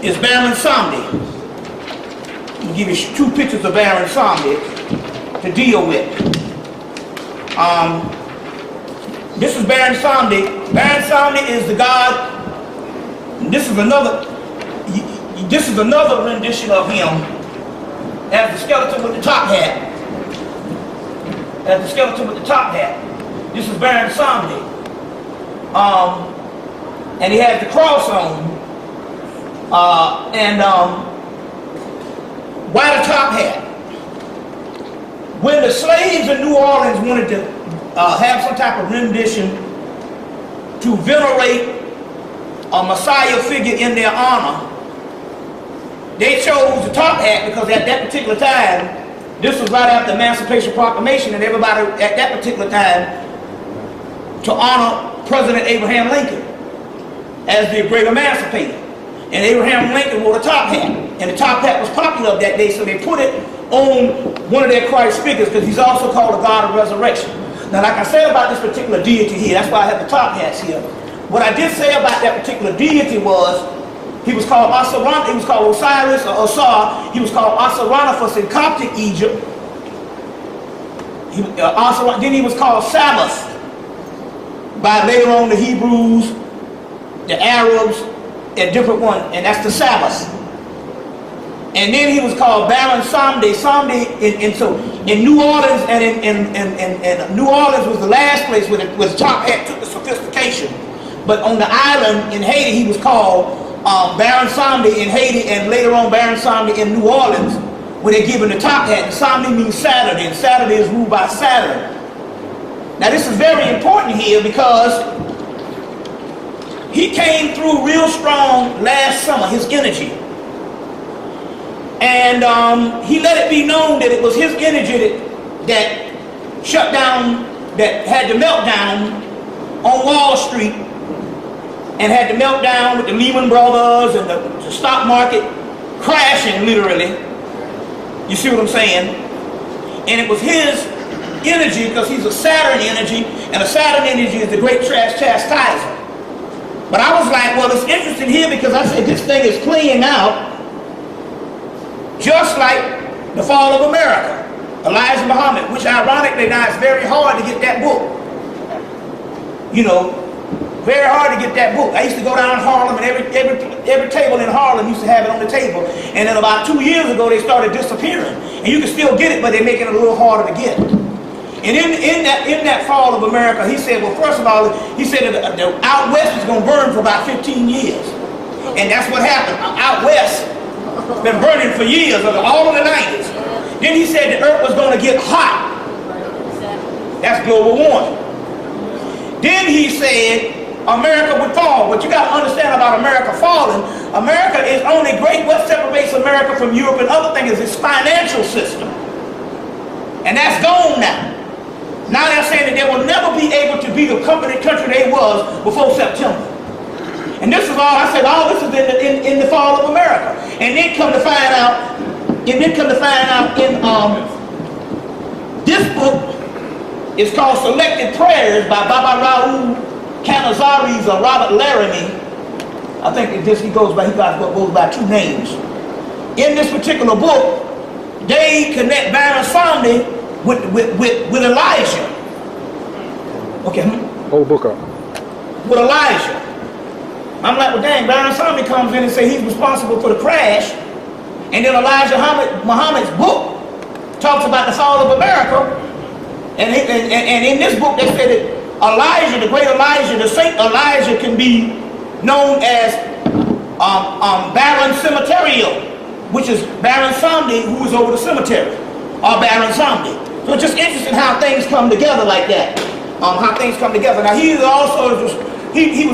is Baron Samedi. I'll give you two pictures of Baron Samedi to deal with. This is Baron Samedi. Baron Samedi is the god. This is another rendition of him as the skeleton with the top hat. As the skeleton with the top hat. This is Baron Samedi. And he has the cross on. White top hat. When the slaves in New Orleans wanted to have some type of rendition to venerate a Messiah figure in their honor, they chose the top hat because at that particular time, this was right after the Emancipation Proclamation, and everybody at that particular time to honor President Abraham Lincoln as the great emancipator. And Abraham Lincoln wore a top hat. And the top hat was popular that day, so they put it on one of their Christ figures because he's also called the God of resurrection. Now, like I said about this particular deity here, that's why I have the top hats here. What I did say about that particular deity was he was called Osiris, he was called Osiris or Osar, he was called Osiranophus in Coptic Egypt. Then he was called Sabbath by later on the Hebrews, the Arabs, a different one, and that's the Sabbath. And then he was called Baron Samedi. Samedi in New Orleans, and in New Orleans was the last place where the top hat took the sophistication. But on the island in Haiti, he was called Baron Samedi in Haiti, and later on Baron Samedi in New Orleans, where they give him the top hat. And Samedi means Saturday, and Saturday is ruled by Saturn. Now this is very important here because he came through real strong last summer, his energy. And he let it be known that it was his energy that shut down, that had the meltdown on Wall Street, and had the meltdown with the Lehman Brothers and the stock market crashing, literally. You see what I'm saying? And it was his energy because he's a Saturn energy, and a Saturn energy is the great chastiser. But I was like, well, it's interesting here because I said this thing is playing out just like the fall of America, Elijah Muhammad, which ironically now it's very hard to get that book. You know, very hard to get that book. I used to go down in Harlem, and every table in Harlem used to have it on the table. And then about 2 years ago, they started disappearing. And you can still get it, but they're making it a little harder to get. And in that fall of America, he said, well, first of all, he said that the out west is going to burn for about 15 years. And that's what happened. Out west been burning for years, all of the 90s. Then he said the earth was going to get hot. That's global warming. Then he said America would fall. But you got to understand about America falling. America is only great. What separates America from Europe and other things is its financial system. And that's gone now. Now they're saying that they will never be able to be the country they was before September. And this is all, I said, all this is in the fall of America. And then come to find out, in this book is called Selected Prayers by Baba Raoul Canizares or Robert Laramie. I think he goes by two names. In this particular book, they connect Baron Samedi with Elijah. Okay. Whole book up. With Elijah. I'm like, well, dang, Baron Samedi comes in and says he's responsible for the crash. And then Elijah Muhammad's book talks about the fall of America. And in this book, they say that Elijah, the great Elijah, the Saint Elijah can be known as Baron Cemeterial, which is Baron Samedi, who is over the cemetery, or Baron Samedi. So it's just interesting how things come together like that. How things come together. Now he also he was